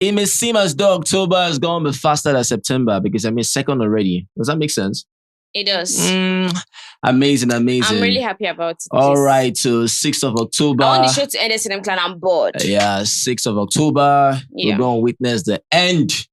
it may seem as though October is going to be faster than September because second already. Does that make sense? It does. Amazing. I'm really happy about it. All right, so 6th of October. I want the show to end SNM Clan. I'm bored. 6th of October. Yeah. We're going to witness the end,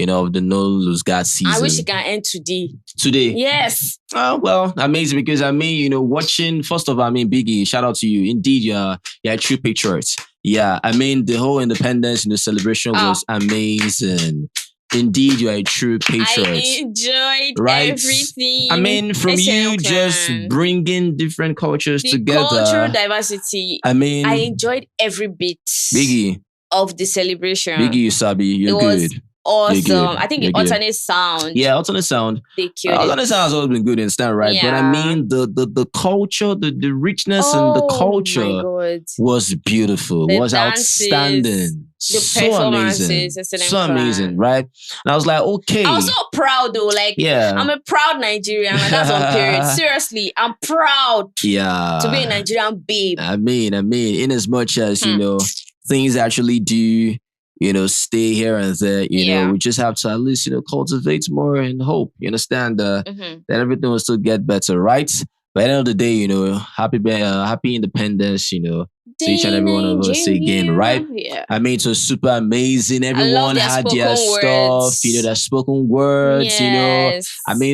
of the No Lose God season. I wish it can end today. Today? Yes. Oh, well, amazing because watching, first of all, Biggie, shout out to you. Indeed, you're a true patriot. Yeah, the whole independence celebration was amazing. Indeed, you're a true patriot. I enjoyed everything. From you just bringing different cultures together. Cultural diversity. I enjoyed every bit Biggie of the celebration. Biggie, you sabi, you're good. Awesome. Good. I think the alternate sound. Yeah, alternate sound. They killed it. Alternate sound has always been good in stand, right? Yeah. But the culture, the richness and the culture was beautiful. Was dances, outstanding. The performances. So amazing, right? And I was like, okay. I was so proud though. I'm a proud Nigerian. And that's on period. Seriously, I'm proud to be a Nigerian babe. In as much as, things actually do stay here and there, we just have to at least, cultivate more and hope, you understand, that everything will still get better, right? But at the end of the day, happy independence, to each and every one of us again, right? Yeah. It was super amazing. Everyone had their stuff, their spoken words,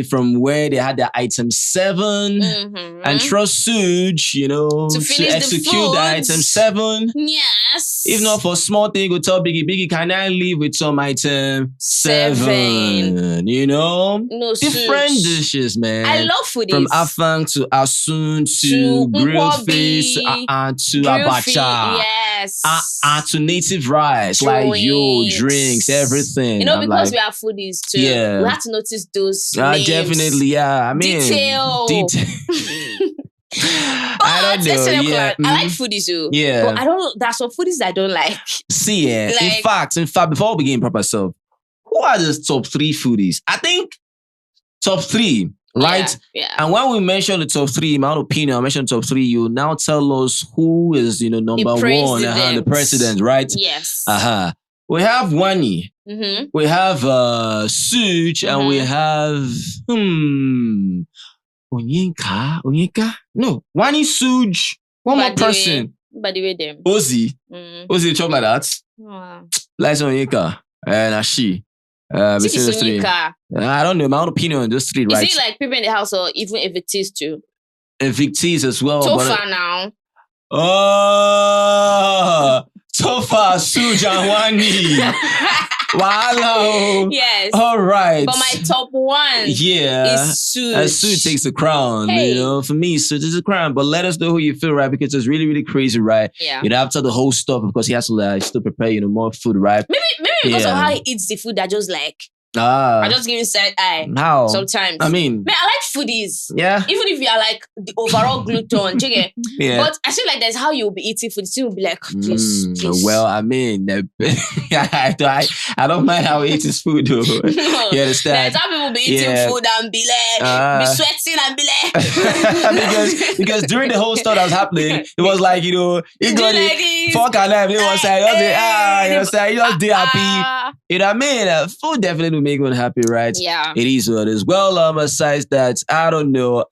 from where they had their item 7 and trust Suge, to execute the item 7. Yes. If not for small thing, go tell Biggie, can I leave with some item 7? No, different dishes, man. I love foodies. From afang to asun to grilled fish to abacha. Yes. To native rice, drinks, everything. Because we are foodies too. Yeah. We have to notice those names. Definitely, yeah. Detail. I don't know. Yeah. I like foodies too. Yeah. But there's some foodies I don't like. See, in fact, before we begin proper self, who are the top 3 foodies? I think top 3. Right? Yeah. And when we mention the top 3, in my own opinion, I mention top 3, you now tell us who is, number 1, the president, right? Yes. We have Wani. We have Suge, and we have Onyeka? No, Wani, Suge. One more person. By the way, them. Ozee. Ozee chop like that. Like Onyeka. And Ashi. I don't know. My own opinion on those 3, right? Is it like people in the house or even if it is too? If it is as well. Topher now. Topher, Suge and Wani. Wow. Yes. All right. But my top 1 is Suge. And Suge takes the crown. For me, Suge is the crown. But let us know who you feel, right? Because it's really, really crazy, right? Yeah. After the whole stuff, because he has to still prepare, more food, right? Maybe because of how he eats the food, I just I just give him side eye. How? Sometimes. I like foodies. Yeah. Even if you are like the overall gluten, yeah. But I feel like that's how you'll be eating food. You will be like, please. Well, I don't mind how he eats his food, though. You understand? There's how people be eating food and be like, be sweating and be like. because during the whole stuff that was happening, it was like, he got it. Fuck our life. It was like, you just did happy. You know what I mean? Food definitely will make one happy, right? Yeah. It is what it is. Well, besides that, I don't know.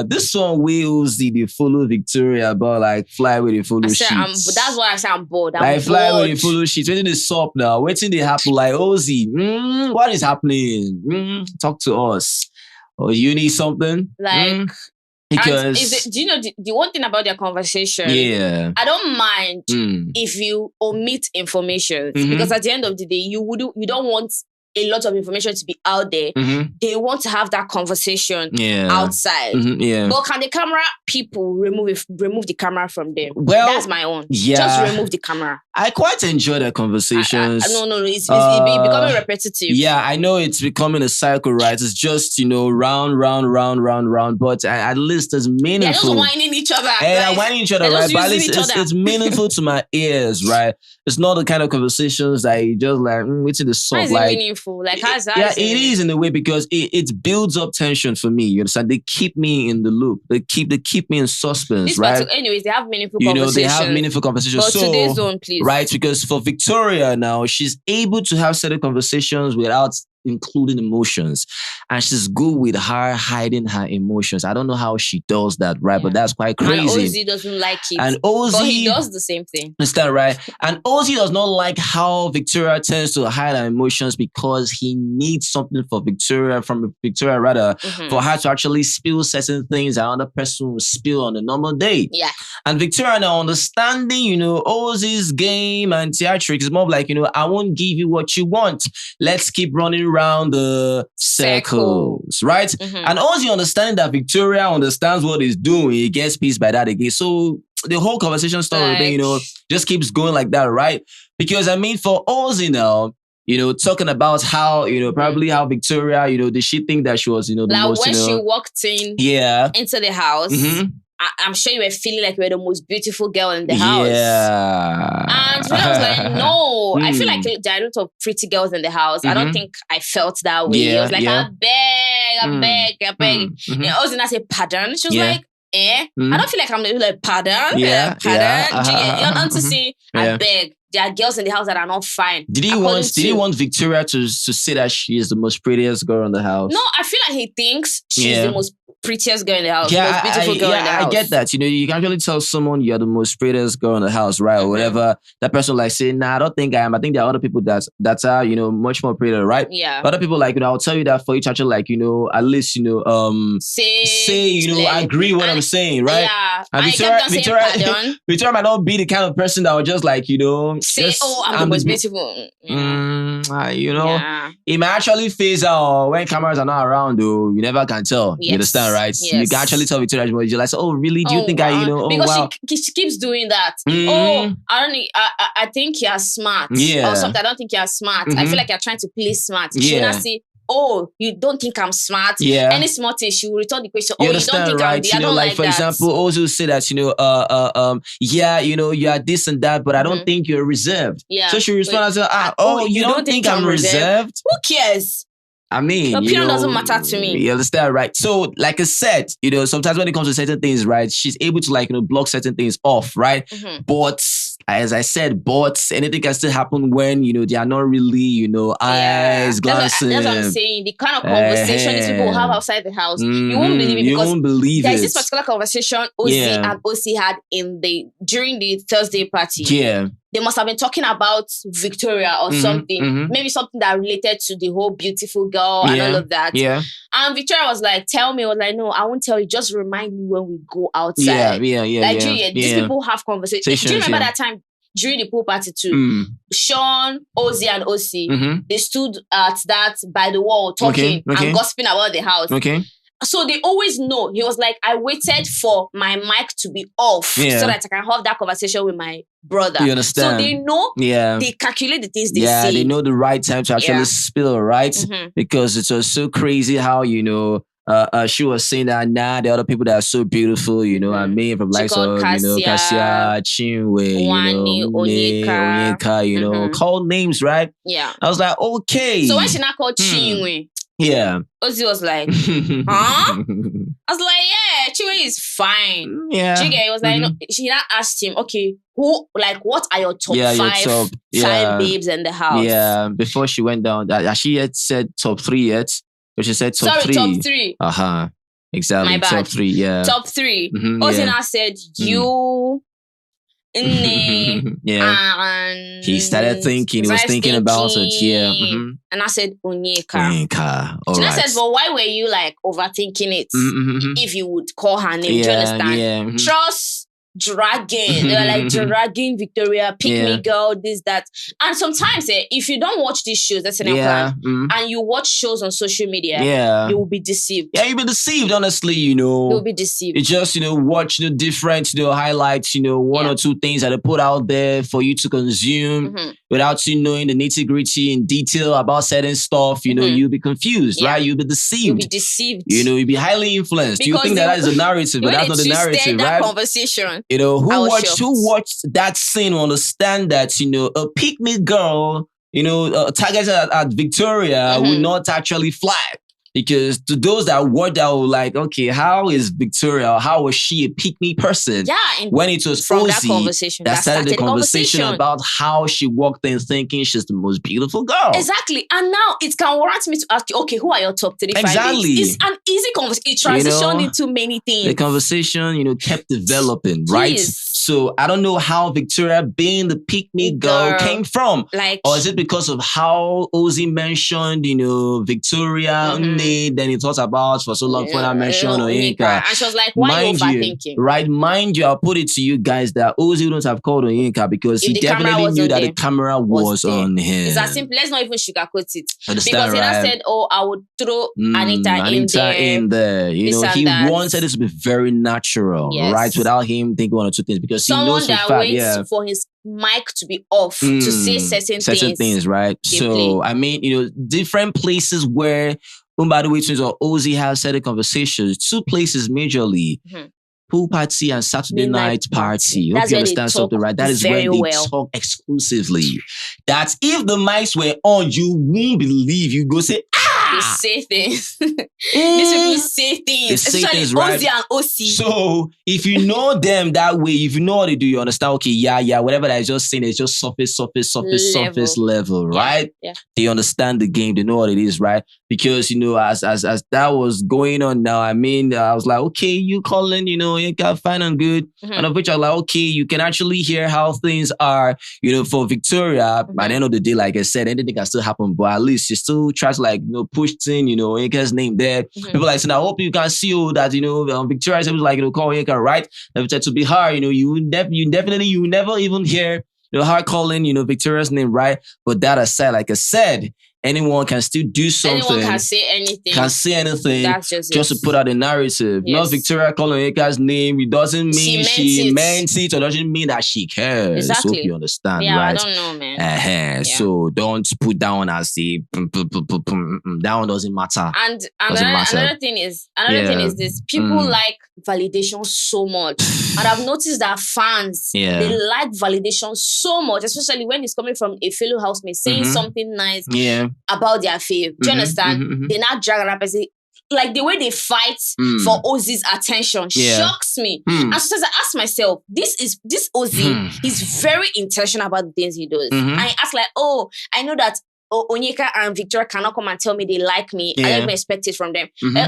This song will see the follow Victoria about fly with the follow sheets. That's why I say I'm bored. Fly with the follow sheets. Waiting the sup now. Waiting they happen Ozee. What is happening? Talk to us. Or you need something? Because do you know the one thing about their conversation? Yeah, I don't mind if you omit information because at the end of the day, you don't want a lot of information to be out there. They want to have that conversation outside. But can the camera people remove the camera from them? Well, that's my own. Yeah. Just remove the camera. I quite enjoy the conversations. No, it's becoming repetitive. Yeah, I know it's becoming a cycle, right? It's just, round. But at least it's meaningful. They're just whining each other. They're whining each other, right? But at least it's meaningful to my ears, right? It's not the kind of conversations that you just waiting the song. Meaningful? How's that? Yeah, it is in a way because it builds up tension for me. You understand? They keep me in the loop. They keep me in suspense, right? Anyways, they have meaningful conversations. They have meaningful conversations. But today's zone, please. right? Because for Victoria now, she's able to have certain conversations without including emotions, and she's good with her hiding her emotions. I don't know how she does that, right? But that's quite crazy. And Ozee doesn't like it, and Ozee, but he does the same thing. Is that right? And Ozee does not like how Victoria tends to hide her emotions because he needs something from Victoria, for her to actually spill certain things that another person will spill on a normal day. Yeah. And Victoria, now understanding, Ozee's game and theatrics is more like, I won't give you what you want. Let's keep running around the circles, right? And Ozee understanding that Victoria understands what he's doing, he gets peace by that again. So the whole conversation story thing, just keeps going like that, right? Because for Ozee now, talking about how, probably how Victoria, did she think that she was, the like most, when she walked in into the house, I'm sure you were feeling like you were the most beautiful girl in the house. Yeah. And when I was like, no, I feel like there are a lot of pretty girls in the house. I don't think I felt that way. Yeah, I was like, I beg. Ozee and I said, pardon? She was like, I don't feel like I'm like, pardon? Pardon? To say, I beg. There are girls in the house that are not fine. Did he want Victoria to say that she is the most prettiest girl in the house? No, I feel like he thinks she's the most prettiest girl in the house. The most beautiful girl in the house. I get that. You can actually tell someone you're the most prettiest girl in the house, right? Or whatever. That person like say, nah, I don't think I am. I think there are other people that are, much more prettier, right? Yeah. Other people like, I'll tell you that for each other, like, at least, say, agree what I'm saying, right? Yeah. And Victoria might not be the kind of person that would just like, say, I'm the most beautiful. It might actually phase out when cameras are not around, though. You never can tell. Yes. You understand, right? Yes. You can actually tell Victoria, you're like, oh, really? Do you think because she keeps doing that. I think you're smart. Yeah. Or something. I don't think you're smart. I feel like you're trying to play smart. She will not say, you don't think I'm smart? Yeah. Any smart thing, she will return the question. You don't think right? I'll be? I don't like for that. example, Ozee say that, you are this and that, but I don't think you're reserved. Yeah. So she responds and says, you don't think I'm reserved? Who cares? Your opinion doesn't matter to me. You understand, right? So, like I said, sometimes when it comes to certain things, right, she's able to block certain things off, right? But as I said, anything can still happen when they are not really, eyes glancing. That's what I'm saying. The kind of conversation these people have outside the house, you won't believe it. Because there's this particular conversation Ozee and Ozee had during the Thursday party. Yeah. They must have been talking about Victoria or something. Maybe something that related to the whole beautiful girl and all of that. Yeah. And Victoria was like, tell me. I was like, no, I won't tell you. Just remind me when we go outside. These people have conversations. Do you remember that time during the pool party too? Sean, Ozee and Ozee, they stood at that by the wall talking and gossiping about the house. Okay. So they always know. He was like, I waited for my mic to be off so that I can have that conversation with my brother. You understand? So they know, they calculate the things they say. They know the right time to actually spill, right? Because it was so crazy how, she was saying that the other people that are so beautiful, I mean, from likes of, Cassia, Chinwe, Onyeka, called names, right? Yeah. I was like, okay. So when she now called Chinwe, Ozee was like, huh? I was like, yeah, Chinwe is fine. Yeah. He was like, no. She now asked him, okay, what are your top five babes in the house? Yeah, before she went down, she had said top 3 yet. But she said top 3. Top 3. Exactly. My bad. Top 3, yeah. Top 3. Ozee now said, you, Nne, and he started thinking, he was thinking about it, And I said, Onyeka. She said, but why were you overthinking it if you would call her name? Do you understand? Trust dragging. They were like dragging Victoria, pick me girl, this, that. And sometimes if you don't watch these shows, that's an plan, and you watch shows on social media, you will be deceived. Yeah, you'll be deceived, honestly, You'll be deceived. You just, watch the different, highlights, one or two things that they put out there for you to consume without you knowing the nitty gritty in detail about certain stuff, you'll be confused, right? You'll be deceived. You'll be deceived. You'll be highly influenced. Because you think that is a narrative, but that's not the narrative, right? Conversation. Who watched that scene will understand that, a pick-me girl, targeted at Victoria will not actually fly. Because to those that were like, okay, how is Victoria, how was she a pick-me person? Yeah. When it was from Ozee that started the conversation about how she walked in thinking she's the most beautiful girl. Exactly. And now it can warrant me to ask you, okay, who are your top 3 Exactly. It's an easy conversation. It transitioned into many things. The conversation, kept developing, right? So I don't know how Victoria being the pick-me girl came from. Or is it because of how Ozee mentioned, Victoria, Nne, then he thought about for so long before I mentioned Onyeka. And she was like, why are you overthinking? Right, mind you, I'll put it to you guys that Ozee wouldn't have called Onyeka because he definitely knew that the camera was on him. It's as simple. Let's not even sugarcoat it. Understand, because he right? said, I would throw Anita in there. He wanted it to be very natural, right? Without him thinking one or two things. Because someone he knows that waits for his mic to be off to say certain things, right? So I mean, different places where, by the way, Ozee has certain conversations. 2 places majorly. Pool party and Saturday night party. Hope you understand something, right? That is where they talk exclusively. That if the mics were on, you won't believe. You go say, They say things. These people say things. They say things, right? Ozee and Ozee. So if you know them that way, if you know what they do, you understand, okay, whatever that is just saying, it's just surface level, right? Yeah. They understand the game. They know what it is, right? Because, as that was going on now, I mean, I was like, okay, you calling, Onyeka, fine and good. And of which I was like, okay, you can actually hear how things are, for Victoria. By the end of the day, like I said, anything can still happen, but at least you still try to push in, Onyeka's name there. People like saying, I hope you can see that, Victoria is able to call Onyeka, right? To be her, you never even hear her calling, Victoria's name, right? But that aside, like I said, anyone can still do something. Anyone can say anything. That's just to put out a narrative. Yes. Not Victoria calling Onyeka's name. It doesn't mean she meant it, or doesn't mean that she cares. Exactly. Hope you understand, yeah, right? I don't know, man. So don't put down as the that one doesn't matter. And another thing is this. People like validation so much. And I've noticed that fans, they like validation so much, especially when it's coming from a fellow housemate saying something nice about their fave. Do you understand? They now drag it up and say, like the way they fight for Ozee's attention shocks me. And so I ask myself, this Ozee, he's very intentional about the things he does. And I ask like, I know that Onyeka and Victoria cannot come and tell me they like me. I don't even expect it from them.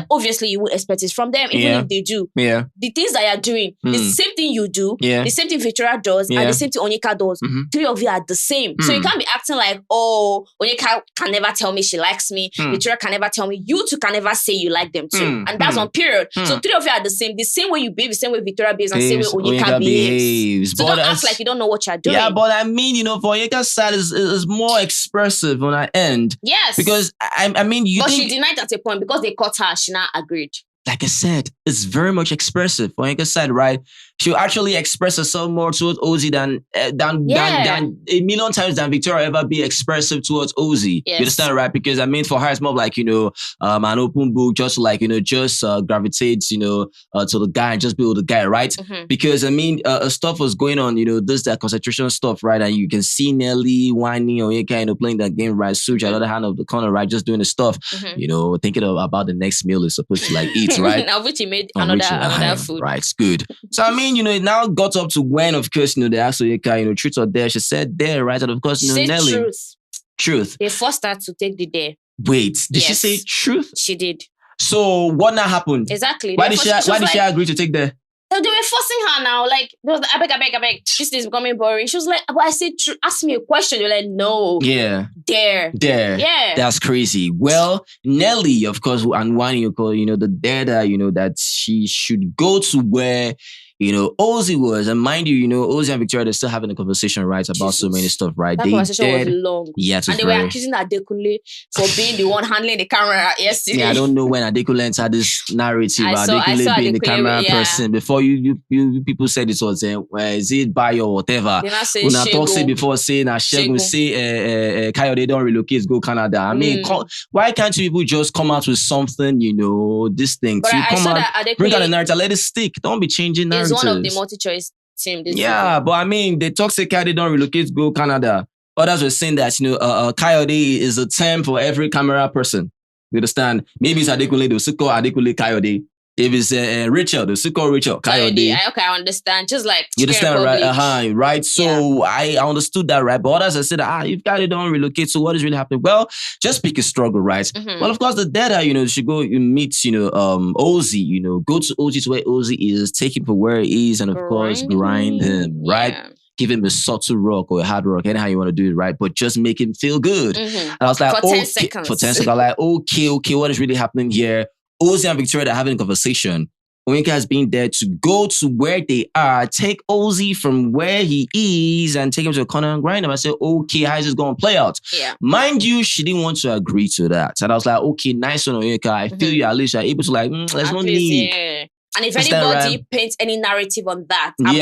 Obviously, you would expect it from them, even if they do. The things that you're doing, the same thing you do, the same thing Victoria does, and the same thing Onyeka does. 3 of you are the same. So you can't be acting like, Onyeka can never tell me she likes me. Victoria can never tell me. You two can never say you like them too. And that's on period. So 3 of you are the same. The same way you behave, the same way Victoria behaves, and the same way Onyeka behaves. So don't act like you don't know what you're doing. Yeah, but I mean, for Onyeka's side is more expressive on that end. Yes. Because, I mean, But she denied at a point because they caught her. She now agreed. Like I said, it's very much expressive. For Onyeka's side, right? She'll actually express herself more towards Ozee than a million times than Victoria ever be expressive towards Ozee. Yes. You understand, right? Because I mean, for her, it's more like, an open book, just gravitate, to the guy and just be with the guy, right? Because I mean, stuff was going on, that concentration stuff, right? And you can see Nelly whining Onyeka, playing that game, right? Such at the other hand of the corner, right? Just doing the stuff, thinking about the next meal is supposed to eat, right? Now, which he made another food. Right, it's good. So I mean, it now got up to when, of course, they asked Onyeka, truth or dare. She said dare, right? And of course, Nelly. Truth. They forced her to take the dare. Wait, did she say truth? She did. So what now happened? Exactly. Why did she agree to take dare? They were forcing her now. Like, they was like, I beg. This is becoming boring. She was like, but I said, ask me a question. They're like, no. Yeah. Dare. Yeah. That's crazy. Well, Nelly, of course, and one the dare that she should go to where Ozee was, and mind you, Ozee and Victoria, they're still having a conversation, right, about so many stuff, right? That conversation was long. Yeah, and they were accusing Adekunle for being the one handling the camera yesterday. Yeah, I don't know when Adekunle entered this narrative. Adekunle being the camera person. Before you people said it was, is it by or whatever? When I talk say before saying Shegun say Kayode don't relocate, go Canada. I mean, why can't you people just come out with something, this thing? But you come out, bring out a narrative, let it stick. Don't be changing narratives. It's one of the multi-choice team. But I mean, they talk say Kayode don't relocate, go Canada. Others were saying that, Kayode is a term for every camera person. You understand? Maybe it's Adekunle, they'll still call Adekunle Kayode. If it's Rachel, they'll still call Rachel Kayode. Okay, I understand. Just like you understand, right? Right. So I understood that, right? But others, I said, if guys don't relocate, so what is really happening? Well, just pick a struggle, right? Well, of course, the data, you should go meet, Ozee, go to Ozee to where Ozee is, take him for where he is, and of course, grind him, right? Yeah. Give him a subtle rock or a hard rock, anyhow you want to do it, right? But just make him feel good. And I was like, for 10 seconds. For 10 seconds, I'm like, okay, what is really happening here? Ozee and Victoria are having a conversation. Onyeka has been there to go to where they are, take Ozee from where he is and take him to a corner and grind him. I said, okay, how is this going to play out? Yeah. Mind you, she didn't want to agree to that. And I was like, okay, nice one, Onyeka. I feel you, at least you're able to there's no need. Yeah. And if anybody paints any narrative on that, I'm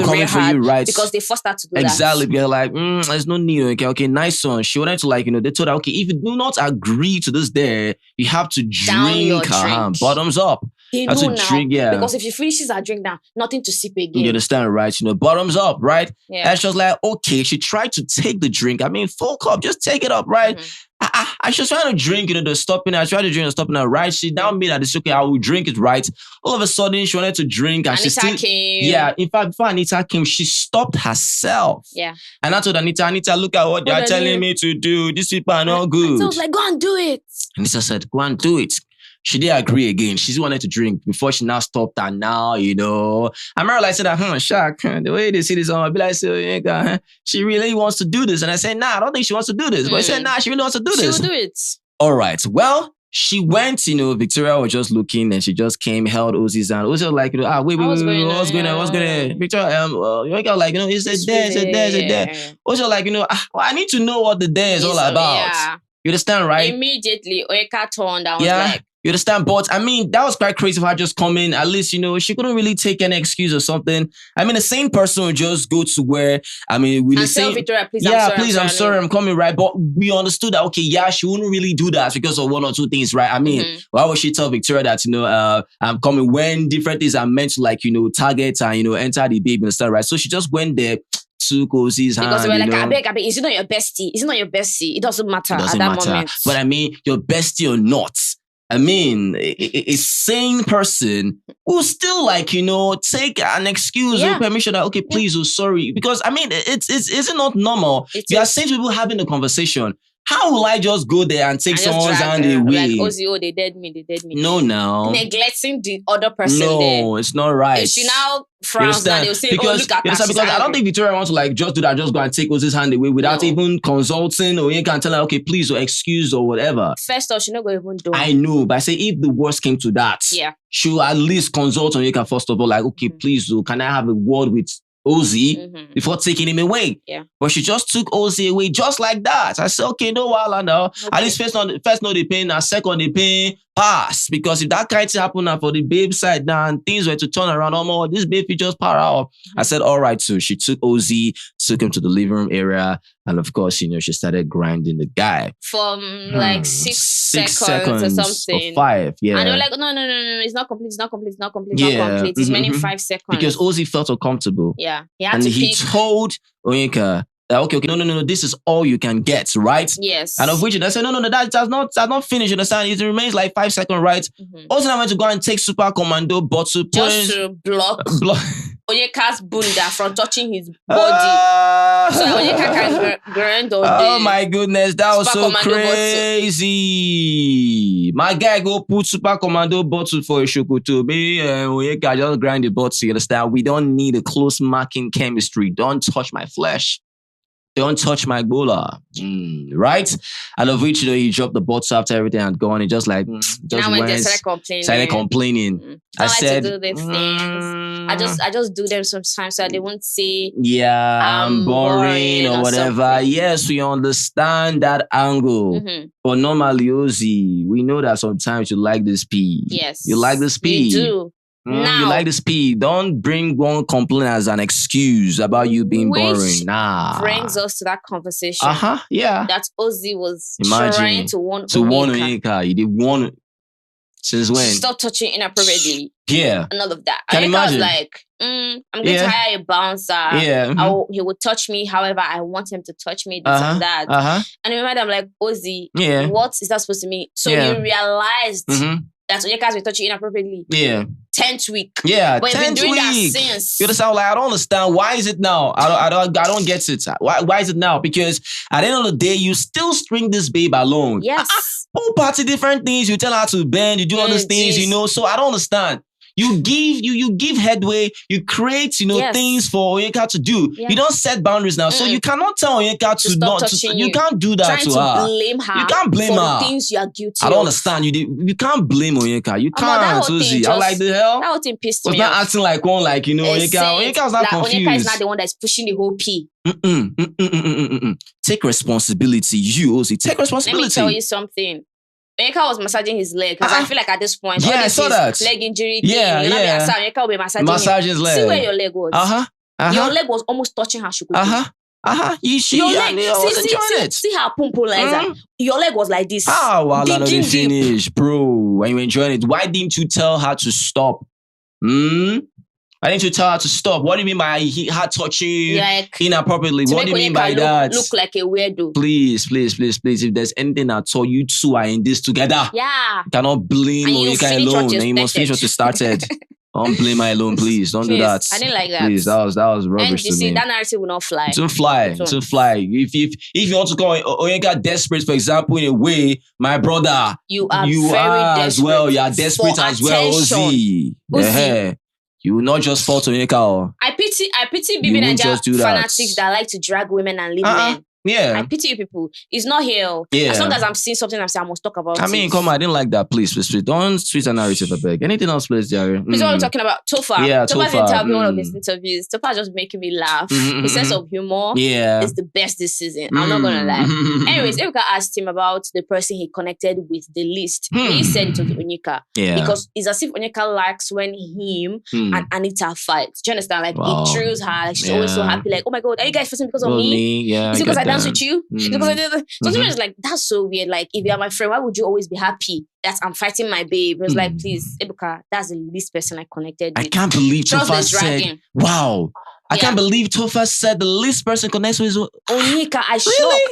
coming for you, right? Because they forced her to do exactly. They're like, there's no need. Okay, nice one. She wanted to they told her, okay, if you do not agree to this there, you have to drink bottoms up. They know now, drink, because if she finishes her drink now, nothing to sip again. You understand, right? Bottoms up, right? Yeah. And she was like, okay, she tried to take the drink. I mean, full cup, just take it up, right? I was trying to drink, the stopping. I tried to drink and stopping her, right? She now made that decision, okay, I will drink it, right? All of a sudden, she wanted to drink and Anita came. Yeah, in fact, before Anita came, she stopped herself. Yeah. And I told Anita, look at what you're telling me to do. These people are not good. So I was like, go and do it. Anita said, go and do it. She didn't agree again. She wanted to drink before she now stopped. And now, I remember I said, Shaq, the way they see this on, I'll be like, she really wants to do this. And I said, nah, I don't think she wants to do this. But I said, nah, she really wants to do this. She will do it. All right. Well, she went, Victoria was just looking and she just came, held Ozee's hand. Ozee was like, wait, what's going on? Victoria, it's there. Ozee was like, I need to know what the there is all about. Yeah. You understand, right? Immediately, Onyeka turned and was like, you understand? But I mean, that was quite crazy for her just coming. At least, she couldn't really take any excuse or something. I mean, the same person would just go to where, with the same... Victoria, please, I'm sorry, I'm coming, right? But we understood that, okay, she wouldn't really do that because of one or two things, right? I mean, why would she tell Victoria that, I'm coming when different things are meant to, target and, enter the baby and stuff, right? So she just went there, took Ozee's hand. Because we were like, I beg, is it not your bestie? Is it not your bestie? It doesn't matter at that moment. But I mean, your bestie or not, I mean, a sane person will still take an excuse or permission that, okay, please, sorry. Because I mean, is it not normal? You are saying to people having a conversation. How will I just go there and take someone's hand away? Like, Ozee, they dead me. No. Neglecting the other person No, it's not right. If she now frowns and they'll say, look at that. Because I don't think Victoria wants to just do that, just go and take Ozee's hand away without even consulting or you can tell her, okay, please, or excuse or whatever. First off, she's not going to even do it. I know, but I say if the worst came to that, she'll at least consult Onyeka first of all, like, okay, please, can I have a word with Ozee before taking him away? Yeah. But she just took Ozee away just like that. I said, okay, no while now. Okay. At least first no the pain, and second the pain pass. Because if that kind of thing happened now for the babe side now and things were to turn around, this babe just power out. I said, all right, so she took Ozee, took him to the living room area, and of course, she started grinding the guy. From like 6 seconds or something. Or 5, yeah. And they were like, no, it's not complete, It's remaining 5 seconds. Because Ozee felt uncomfortable. Yeah. He told Onyeka, okay, no, this is all you can get, right? Yes. And of which I said, no, that's not finished, you understand? It remains like 5 seconds, right? Also, I went to go and take Super Commando bottle. Just to block Onyeka's bunda from touching his body. So Onyeka can grind all day. Oh my goodness, that was Super so crazy. My guy go put Super Commando bottle for a shokoto. Me and Onyeka just grind the bottle, you understand? We don't need a close marking chemistry. Don't touch my flesh. Don't touch my bola, right? And of which, he dropped the bottle after everything had gone. He just like, now when they started complaining. I said, to do these things. I just do them sometimes so they won't say, I'm boring or whatever. Yes, we understand that angle. But normally, Ozee, we know that sometimes you like the speed. Yes. You like the speed. You do. Now, you like the speed. Don't bring one complaint as an excuse about you being boring. Nah. Brings us to that conversation. Yeah. That Ozee was trying to warn Onyeka. He did warn. Since when? Stop touching inappropriately. Yeah. And all of that. Can you imagine? Was like, I'm going to hire a bouncer. Yeah. He will touch me however I want him to touch me, this and that. And in my mind, I'm like, Ozee, what is that supposed to mean? So you realized that Onyeka has been touching you inappropriately. 10th week. Yeah, but 10th week. That since. You understand? Like, I don't understand. Why is it now? I don't get it. Why is it now? Because at the end of the day, you still string this babe alone. Yes. Whole party, different things. You tell her to bend. You do all those things. You know. So I don't understand. You give headway, you create, things for Onyeka to do. Yeah. You don't set boundaries now. So you cannot tell Onyeka to not touching you. You can't do that to her. Blame her. You can't blame her. The things you are guilty I don't understand. You can't blame Onyeka. You can't, Ozee. I'm like, the hell? That whole thing pissed me off. Was not acting like one, like, Onyeka was not confused. Onyeka is not the one that's pushing the whole P. Take responsibility. You, Ozee, take responsibility. Let me tell you something. Onyeka was massaging his leg because I feel like at this point, I saw that leg injury thing, Onyeka will be massaging his leg. See where your leg was. Your leg was almost touching her shukuku. Your leg. See her pump like your leg was like this. Well, I didn't finish, bro. When you enjoying it, why didn't you tell her to stop? I need to tell her to stop. What do you mean by her touching you inappropriately? What do you mean by that? Look like a weirdo. Please. If there's anything at all, you two are in this together. Yeah. You cannot blame Onyeka alone. And you must finish what you started. Don't blame her alone, please. Don't do that. I didn't like that. Please, that was rubbish and to me. You see, that narrative will not fly. It won't fly. If you want to call Onyeka desperate, for example, in a way, my brother, you are very as well. You are desperate as well, Ozee. Yeah. You will not just fall to Onyeka. I pity bbnaija fanatics that like to drag women and leave men. Yeah. I pity you people. It's not here. Yeah. As long as I'm seeing something, I'm saying I must talk about it. Come on, I didn't like that. Please. Don't switch a narrative, I beg. Anything else, please, Jerry? This is what we're talking about. Topher. Yeah, Topher's interview, one of his interviews. Topher just making me laugh. His sense of humor is the best this season. I'm not going to lie. Anyways, Ebuka asked him about the person he connected with the least. He said it was Onyeka. Yeah. Because it's as if Onyeka likes when him and Anita fight. Do you understand? Like, he thrills her. Like, she's always so happy. Like, oh my God, are you guys fighting because of me? Yeah, is it because I dance with you? Because I did. So it's like, that's so weird. Like, if you're my friend, why would you always be happy that I'm fighting my babe? It was like, please, Ebuka, that's the least person I connected with. I can't believe Topher said, wow. I can't believe Topher said the least person connects with Onyeka. I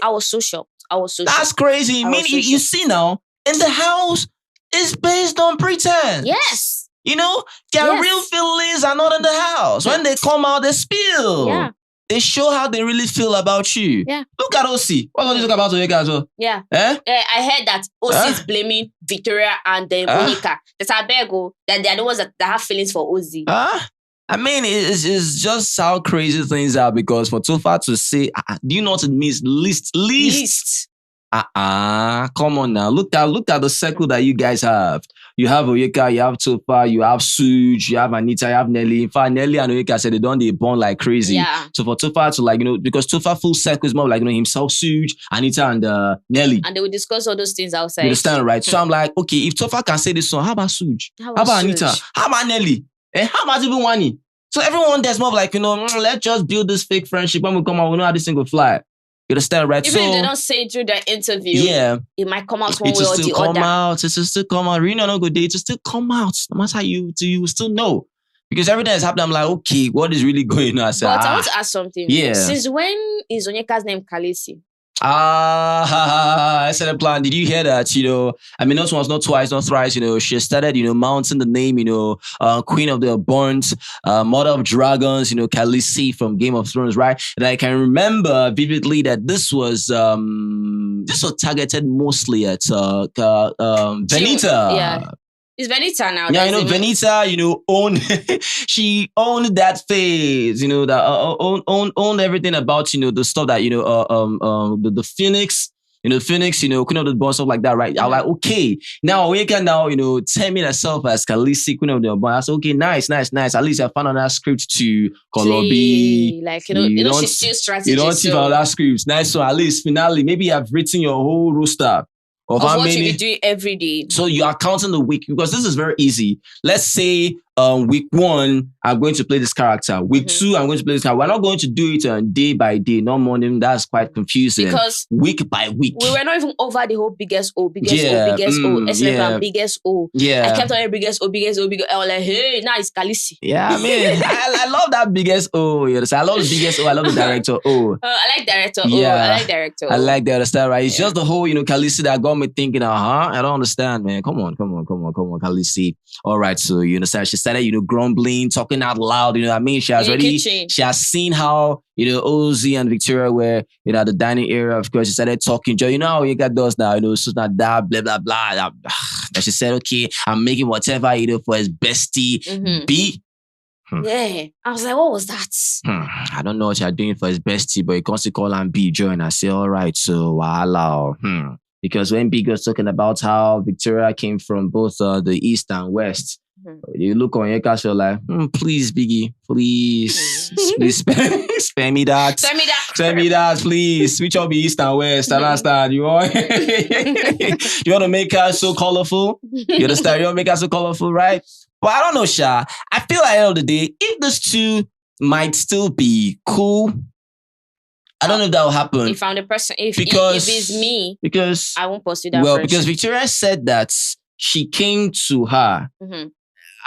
was so shocked. That's crazy. Meaning, you see now, in the house, it's based on pretense. Yes. Their real feelings are not in the house. When they come out, they spill. Yeah. They show how they really feel about you. Yeah. Look at Ozee. What do you talk about Onyeka as well? Yeah. I heard that Ozee is blaming Victoria and Onyeka. That's a bego that they are the ones that have feelings for Ozee. I mean, it's just how crazy things are, because for Topher to say, do you know what it means? Least. Come on now. Look at the circle that you guys have. You have Onyeka, you have Topher, you have Suj, you have Anita, you have Nelly. In fact, Nelly and Onyeka said they bond like crazy. Yeah. So for Topher to because Topher full circle is more like himself, Suj, Anita, and Nelly. And they will discuss all those things outside. You understand, right? So I'm like, okay, if Topher can say this song, how about Suj? How about Anita? How about Nelly? And how about even Wani? So everyone there's more like, let's just build this fake friendship. When we come out, we know how this thing will fly. You understand, right? Even if they don't say it through their interview, it might come out one way or the other. It will still come out. Reunion on good day, it will still come out. No matter how you still know. Because everything that's happening, I'm like, okay, what is really going on? I want to ask something. Yeah. Since when is Onyeka's name Khaleesi? I said a plan. Did you hear that? Not once, not twice, not thrice. She started, mounting the name, Queen of the Burnt, Mother of Dragons, Khaleesi from Game of Thrones, right? And I can remember vividly that this was targeted mostly at Venita. Yeah. It's Venita now. Yeah, Venita, she owned that phase, that owned everything about, the stuff that, the Phoenix, Phoenix, Queen of the Born, stuff like that, right? I'm like, okay, now Onyeka now, terming herself as Khaleesi, Queen of the Born. I said, okay, nice. At least I found on that script to Kolobi. Like, she's still strategy. You don't see that script. Nice one. At least finally, maybe I've written your whole roster. Of what you be doing every day. So you are counting the week, because this is very easy. Let's say week 1, I'm going to play this character. Week 2, I'm going to play this character. We're not going to do it day by day, no morning. That's quite confusing. Because week by week. We were not even over the whole biggest O, biggest O. Yeah. I kept on biggest O. I was like, hey, now it's Khaleesi. Yeah, I mean, I love that biggest O. You understand? I love the biggest O. I love the director O. I like director O. I like director O. I like that. Understand, right? It's just the whole, Khaleesi that got me thinking, I don't understand, man. Come on, Khaleesi. All right, so you understand? She started, grumbling, talking out loud. I mean, she has seen how, Ozee and Victoria were, at the dining area. Of course, she started talking. How Onyeka does now, so not that, blah, blah, blah. And she said, okay, I'm making whatever, for his bestie. B. Yeah. I was like, what was that? I don't know what you're doing for his bestie, but he comes to call and B join. I say, all right, so voila. Because when Big was talking about how Victoria came from both the East and West, you look on Onyeka, you're like, please, Biggie, please spare me that. Spare me that, please. Switch up the East and West. I understand. You want to make her so colorful? You understand? You want to make her so colorful, right? But I don't know, Sha. I feel like at the end of the day, if those two might still be cool, I don't know if that will happen. If I'm the person, if it's me, because I won't pursue that. Well, because Victoria said that she came to her.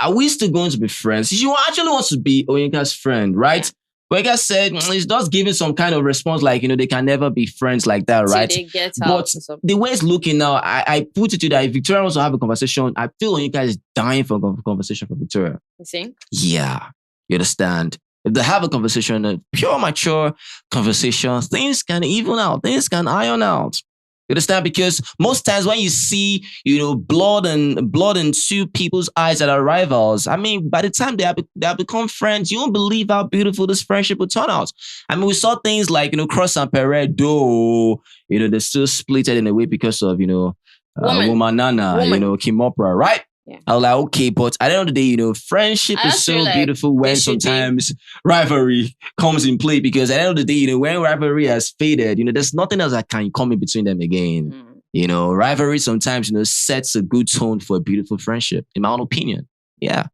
Are we still going to be friends? She actually wants to be Onyeka's friend, right? But Onyeka said it's just giving some kind of response like, they can never be friends like that, right? They get but the way it's looking now, I put it to that if Victoria wants to have a conversation, I feel Onyeka is dying for a conversation from Victoria. You think? Yeah. You understand? If they have a conversation, a pure, mature conversation, things can even out. Things can iron out. You understand? Because most times when you see, blood in two people's eyes that are rivals, I mean, by the time they have become friends, you won't believe how beautiful this friendship will turn out. I mean, we saw things like, Cross and Perret, though, they're still splitted in a way because of, Woman Nana, Kim Opera, right? Yeah. I was like, okay, but at the end of the day, friendship is so beautiful when sometimes rivalry comes in play, because at the end of the day, when rivalry has faded, there's nothing else that can come in between them again. Rivalry sometimes, sets a good tone for a beautiful friendship, in my own opinion. Yeah.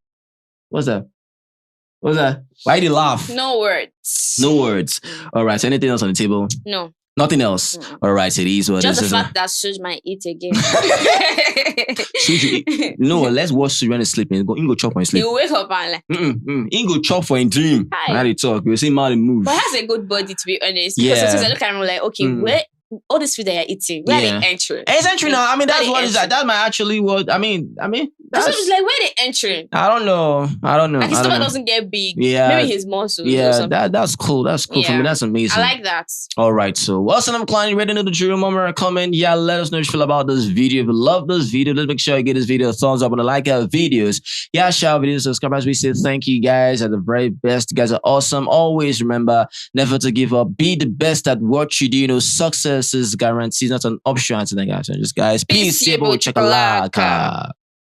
What's that? Why did you laugh? No words. No words. All right. So anything else on the table? No. Nothing else. All right, so it is what just the fact that Suj might eat again. Suj, let's watch Suj when he's sleeping. Go chop when he's sleeping. He'll wake up and like, he go chop for a dream. How they talk, you see man move. But he has a good body, to be honest. Because sometimes I look at him like, okay, where all this food that you're eating, where are they entering? It's entering now. I mean, that's what is that. That might actually what I mean. That's what it's like. Where they entering? I don't know. Like his stomach doesn't get big. Yeah, maybe his muscles. Yeah, that's cool. That's cool for me. That's amazing. I like that. All right. So, what's up, client? You ready to know the drill? Moment, comment. Yeah, let us know what you feel about this video. If you love this video, let's make sure you give this video a thumbs up and like our videos. Yeah, share our videos, subscribe. As we say, thank you guys. Are the very best. You guys are awesome. Always remember never to give up. Be the best at what you do. Success is guaranteed. Not an option. Guys, peace. Chocolate.